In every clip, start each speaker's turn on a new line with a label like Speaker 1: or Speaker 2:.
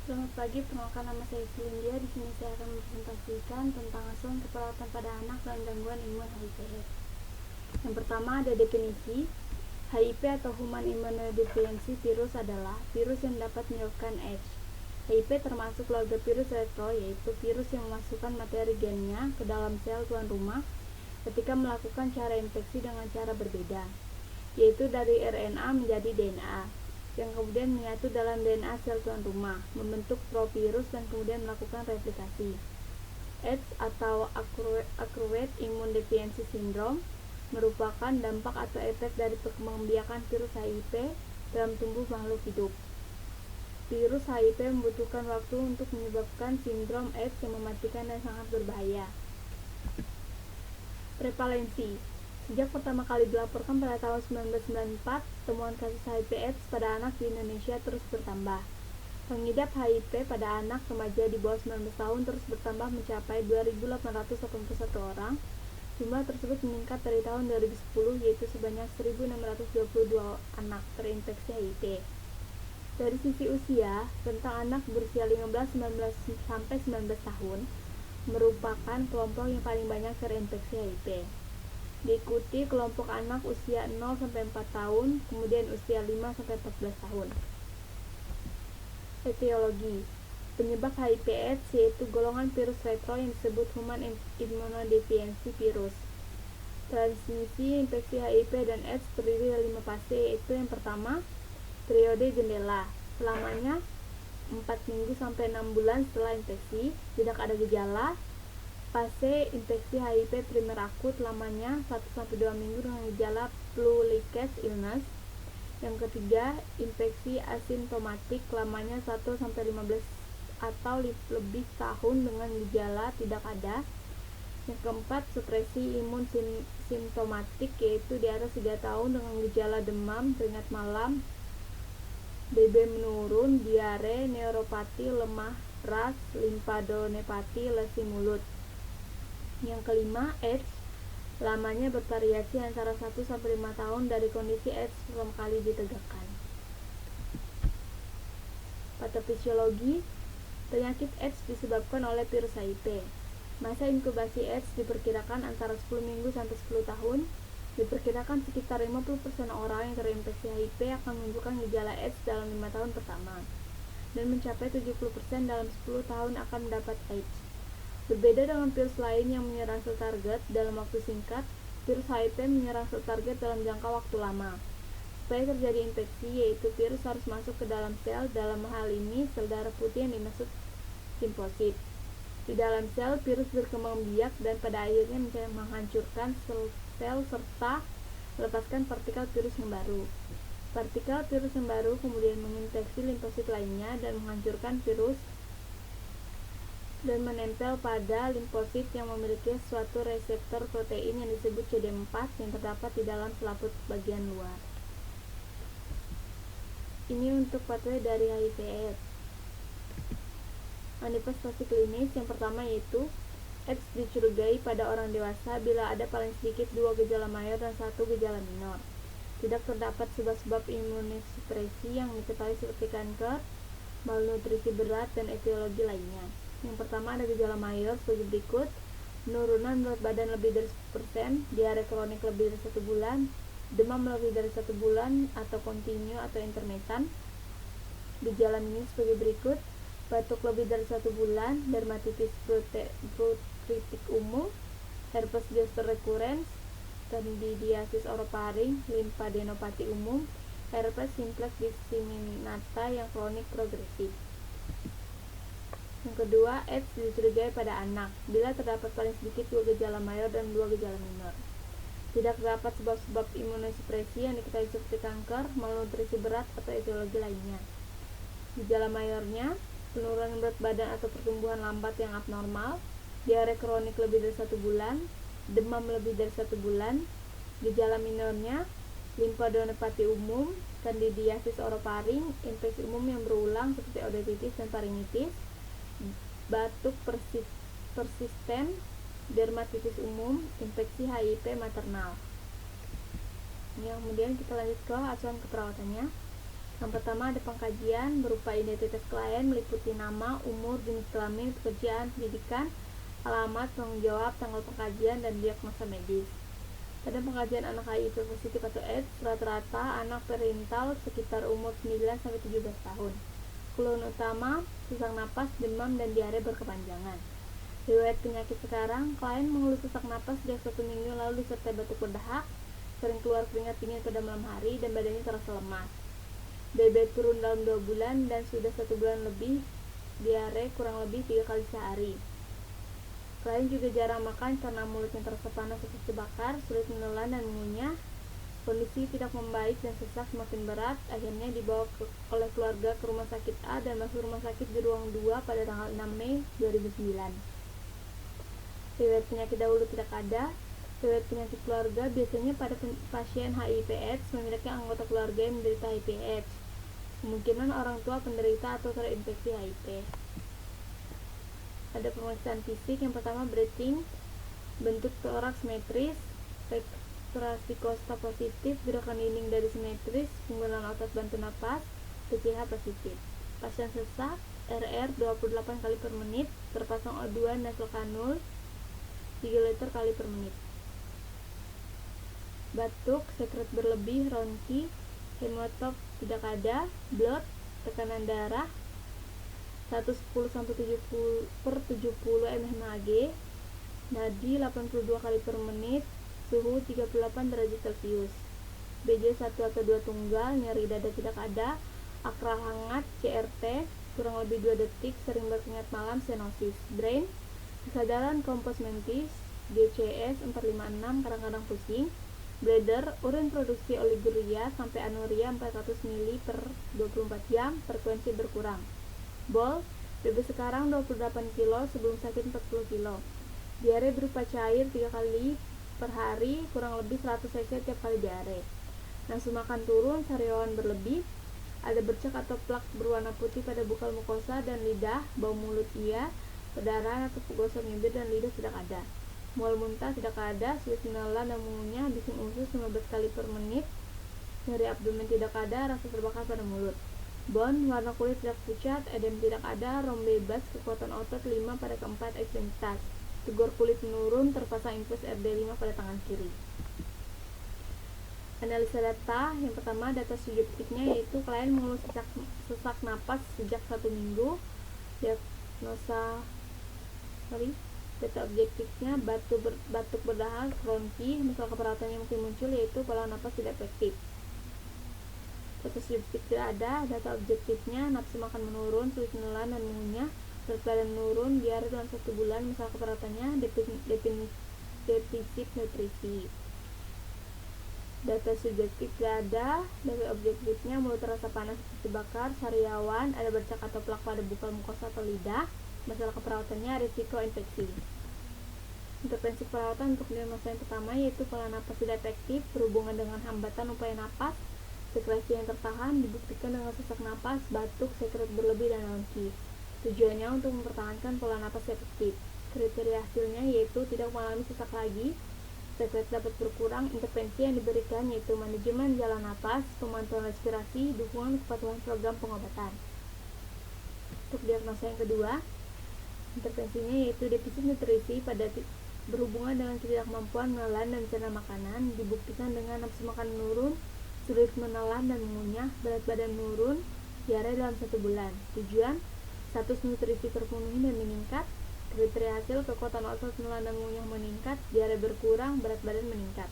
Speaker 1: Selamat pagi, perkenalkan nama saya Silindia. Di sini saya akan mempresentasikan tentang asuhan keperawatan pada anak dan gangguan imun HIV/AIDS. Yang pertama ada definisi. HIV atau Human Immunodeficiency Virus adalah virus yang dapat menyebabkan AIDS. HIV termasuk keluarga virus retro, yaitu virus yang memasukkan materi gennya ke dalam sel tuan rumah ketika melakukan cara infeksi dengan cara berbeda, yaitu dari RNA menjadi DNA, yang kemudian menyatu dalam DNA sel tuan rumah, membentuk provirus dan kemudian melakukan replikasi. AIDS atau Acquired Immune Deficiency Syndrome merupakan dampak atau efek dari perkembangbiakan virus HIV dalam tubuh makhluk hidup. Virus HIV membutuhkan waktu untuk menyebabkan sindrom AIDS yang mematikan dan sangat berbahaya. Prevalensi. Sejak pertama kali dilaporkan pada tahun 1994, temuan kasus HIV/AIDS pada anak di Indonesia terus bertambah. Pengidap HIV pada anak remaja di bawah 19 tahun terus bertambah mencapai 2.881 orang. Jumlah tersebut meningkat dari tahun 2010, yaitu sebanyak 1.622 anak terinfeksi HIV. Dari sisi usia, rentang anak berusia 15-19 tahun merupakan kelompok yang paling banyak terinfeksi HIV. Diikuti kelompok anak usia 0-4 tahun, kemudian usia 5-14 tahun. Etiologi. Penyebab HIV/AIDS yaitu golongan virus retro yang disebut Human Immunodeficiency Virus. Transmisi infeksi HIV dan AIDS terdiri dari 5 fase, yaitu yang pertama, periode jendela. Selamanya 4 minggu sampai 6 bulan setelah infeksi, tidak ada gejala. Fase infeksi HIV primer akut, lamanya 1-2 minggu dengan gejala flu-like illness. Yang ketiga, infeksi asimptomatik, lamanya 1-15 atau lebih tahun dengan gejala tidak ada. Yang keempat, supresi imun simptomatik, yaitu di atas 3 tahun dengan gejala demam, keringat malam, BB menurun, diare, neuropati, lemah, ras, limfadenopati, lesi mulut. Yang kelima, AIDS, lamanya bervariasi antara 1-5 tahun dari kondisi AIDS pertama kali ditegakkan. Patofisiologi. Penyakit AIDS disebabkan oleh virus HIV. Masa inkubasi AIDS diperkirakan antara 10 minggu sampai 10 tahun. Diperkirakan sekitar 50% orang yang terinfeksi HIV akan menunjukkan gejala AIDS dalam 5 tahun pertama, dan mencapai 70% dalam 10 tahun akan mendapat AIDS. Berbeda dengan virus lain yang menyerang sel target dalam waktu singkat, virus HIV menyerang sel target dalam jangka waktu lama. Supaya terjadi infeksi, yaitu virus harus masuk ke dalam sel, dalam hal ini sel darah putih yang dimaksud limfosit. Di dalam sel, virus berkembang biak dan pada akhirnya menghancurkan sel serta melepaskan partikel virus yang baru. Partikel virus yang baru kemudian menginfeksi limfosit lainnya dan menghancurkan virus dan menempel pada limfosit yang memiliki suatu reseptor protein yang disebut CD4 yang terdapat di dalam selaput bagian luar. Ini untuk pathway dari HIV/AIDS. Manifestasi klinis yang pertama yaitu AIDS dicurigai pada orang dewasa bila ada paling sedikit 2 gejala mayor dan 1 gejala minor. Tidak terdapat sebab-sebab imunosupresi yang diketahui seperti kanker, malnutrisi berat, dan etiologi lainnya. Yang pertama ada gejala mayor sebagai berikut: penurunan berat badan lebih dari 10%, diare kronik lebih dari 1 bulan, demam lebih dari 1 bulan atau kontinu atau intermittent. Gejala minor sebagai berikut: batuk lebih dari 1 bulan, dermatitis protritik umum, herpes zoster recurrens, candidiasis orofaring, limfadenopati umum, herpes simplex disseminata yang kronik progresif. Yang kedua, AIDS dicurigai pada anak bila terdapat paling sedikit 2 gejala mayor dan 2 gejala minor. Tidak terdapat sebab-sebab imunosupresi yang diketahui seperti kanker, malnutrisi berat, atau etiologi lainnya. Gejala mayornya: penurunan berat badan atau pertumbuhan lambat yang abnormal, diare kronik lebih dari 1 bulan, demam lebih dari 1 bulan. Gejala minornya: limfadenopati umum, candidiasis orofaring, infeksi umum yang berulang seperti odetitis dan faringitis, batuk persisten, dermatitis umum, infeksi HIV maternal. Kemudian kita lanjut ke asuhan keperawatannya. Yang pertama ada pengkajian berupa identitas klien meliputi nama, umur, jenis kelamin, pekerjaan, pendidikan, alamat, tanggung jawab, tanggal pengkajian, dan diagnosa medis. Pada pengkajian anak HIV positif atau AIDS, rata-rata anak perintal sekitar umur 9-17 tahun. Keluhan utama, sesak napas, demam, dan diare berkepanjangan. Riwayat penyakit sekarang, klien mengeluh sesak napas sejak 1 minggu lalu disertai batuk berdahak, sering keluar keringat dingin pada malam hari, dan badannya terasa lemas. BB turun dalam 2 bulan dan sudah 1 bulan lebih, diare kurang lebih 3 kali sehari. Klien juga jarang makan karena mulutnya terasa panas seperti bakar, sulit menelan dan mengunyah. Kondisi tidak membaik dan sesak semakin berat, akhirnya dibawa oleh keluarga ke rumah sakit A dan masuk rumah sakit di ruang 2 pada tanggal 6 Mei 2009. Riwayat penyakit dahulu tidak ada. Riwayat penyakit keluarga biasanya pada pasien HIV/AIDS memiliki anggota keluarga yang menderita HIV/AIDS. Kemungkinan orang tua penderita atau terinfeksi HIV. Ada pemeriksaan fisik. Yang pertama breathing, bentuk toraks simetris, spektrasi kosta positif, gerakan dinding dari simetris, penggunaan otot bantu napas, PCH positif. Pasien sesak, RR 28 kali per menit, terpasang O2 nasal kanul 3 liter kali per menit. Batuk, sekret berlebih, ronki, hemotop tidak ada, blood, tekanan darah 110-70 per 70 mmHg, nadi 82 kali per menit, suhu 38 derajat Celcius. BJ 1 atau 2 tunggal, nyeri dada tidak ada, akra hangat, CRT kurang lebih 2 detik, sering berkeringat malam, stenosis. Brain, kesadaran kompos mentis, GCS 456, kadang-kadang pusing. Bladder, urin produksi oliguria sampai anuria 400 ml per 24 jam, frekuensi berkurang. Bol, BB sekarang 28 kilo, sebelum sakit 40 kilo. Diare berupa cair 3 kali per hari, kurang lebih 100 cc tiap kali diare. Nafsu makan turun, sariawan berlebih, ada bercak atau plak berwarna putih pada bukal mukosa dan lidah, bau mulut iya, perdarahan atau penggosok bibir dan lidah tidak ada. Mual muntah tidak ada, sulit menelan dan mengunyah, bising usus 15 kali per menit, nyeri abdomen tidak ada, rasa terbakar pada mulut. Bone, warna kulit tidak pucat, edem tidak ada, rom bebas, kekuatan otot 5 pada keempat ekstremitas. Tegor kulit menurun, terpasang infus RD5 pada tangan kiri. Analisa data, yang pertama data subjektifnya yaitu klien mengeluh sesak napas sejak 1 minggu. Data objektifnya batuk berdahak, ronki, masalah keperawatan yang mungkin muncul yaitu pola napas tidak efektif. Data subjektif tidak ada. Data objektifnya nafsu makan menurun, sulit menelan dan mengunyah, berat badan menurun, diare dalam 1 bulan, masalah keperawatannya defisit nutrisi. Data subjektif tidak ada. Data objektifnya mulut terasa panas seperti bakar, sariawan, ada bercak atau plak pada bukal mukosa atau lidah, masalah keperawatannya risiko infeksi. Intervensi perawatan untuk diagnosa yang pertama yaitu pola napas tidak efektif berhubungan dengan hambatan upaya napas, sekresi yang tertahan, dibuktikan dengan sesak napas, batuk, sekret berlebih, dan ronki. Tujuannya untuk mempertahankan pola napas efektif. Kriteria hasilnya yaitu tidak mengalami sesak lagi, sekret dapat berkurang. Intervensi yang diberikan yaitu manajemen jalan napas, pemantauan respirasi, dukungan kepatuhan program pengobatan. Untuk diagnosa yang kedua, intervensinya yaitu defisit nutrisi pada berhubungan dengan ketidakmampuan menelan dan mencerna makanan, dibuktikan dengan nafsu makan menurun, sulit menelan dan mengunyah, berat badan menurun, diare dalam 1 bulan. Tujuan, status nutrisi terpenuhi dan meningkat. Kriteria hasil, kekuatan otot menelan dan mengunyah meningkat, diare berkurang, berat badan meningkat.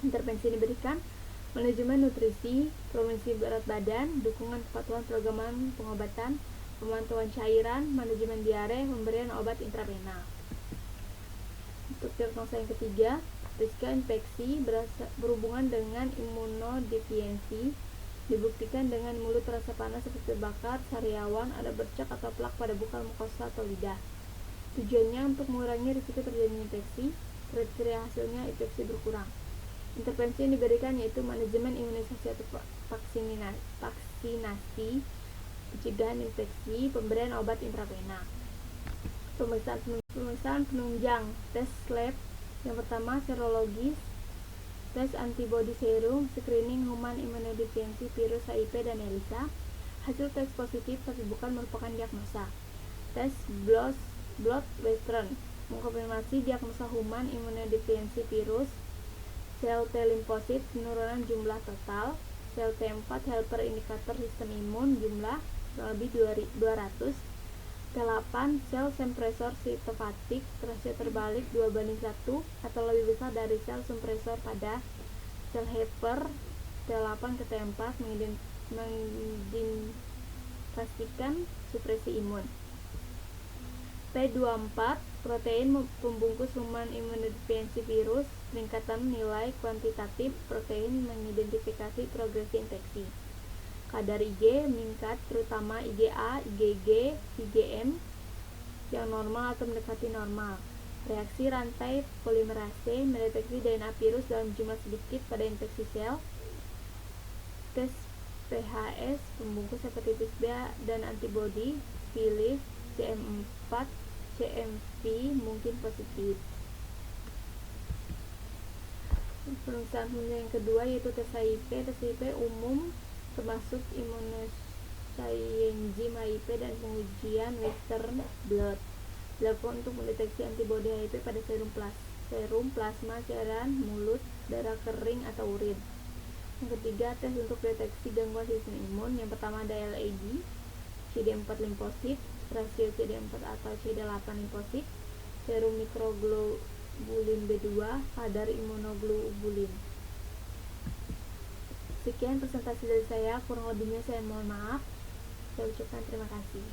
Speaker 1: Intervensi diberikan manajemen nutrisi, provinsi berat badan, dukungan kepatuhan program pengobatan, pemantauan cairan, manajemen diare, pemberian obat intravena. Untuk diagnosa yang ketiga, risiko infeksi berhubungan dengan imunodefiensi, dibuktikan dengan mulut terasa panas seperti bakar, sariawan, ada bercak atau plak pada bukal mukosa atau lidah. Tujuannya untuk mengurangi risiko terjadinya infeksi. Kriteria hasilnya infeksi berkurang. Intervensi yang diberikan yaitu manajemen imunisasi atau vaksinasi, pencegahan infeksi, pemberian obat intravena. Pemeriksaan penunjang, tes lab. Yang pertama serologis, tes antibody serum, screening human immunodeficiency virus HIV dan ELISA. Hasil tes positif tapi bukan merupakan diagnosa. Tes blood western mengkonfirmasi diagnosa human immunodeficiency virus. Sel T limfosit penurunan jumlah total. Sel T4 helper indikator sistem imun jumlah kurang lebih 200. T8 sel suppressor sitofatik rasio terbalik 2:1 atau lebih besar dari sel suppressor pada sel helper T8 ke T4 mengindikasikan supresi imun. P24 protein pembungkus human immunodeficiency virus peningkatan nilai kuantitatif protein mengidentifikasi progresi infeksi. Kadar IG meningkat terutama IgA, IgG, IgM yang normal atau mendekati normal. Reaksi rantai polimerase mendeteksi DNA virus dalam jumlah sedikit pada infeksi sel. Tes PHS pembungkus hepatitis B dan antibodi Phyllis CM4 CMV mungkin positif. Pemeriksaan yang kedua yaitu tes HIV. Tes HIV umum termasuk immunosyenzim HIV dan pengujian Western blot dilakukan untuk mendeteksi antibodi HIV pada serum plasma, cairan mulut, darah kering atau urin. Yang ketiga, tes untuk deteksi gangguan sistem imun. Yang pertama ada LAD, CD4 limfosit, rasio CD4 atau CD8 limfosit, serum mikroglobulin B2, kadar imunoglobulin. Sekian presentasi dari saya, kurang lebihnya saya mohon maaf. Saya ucapkan terima kasih.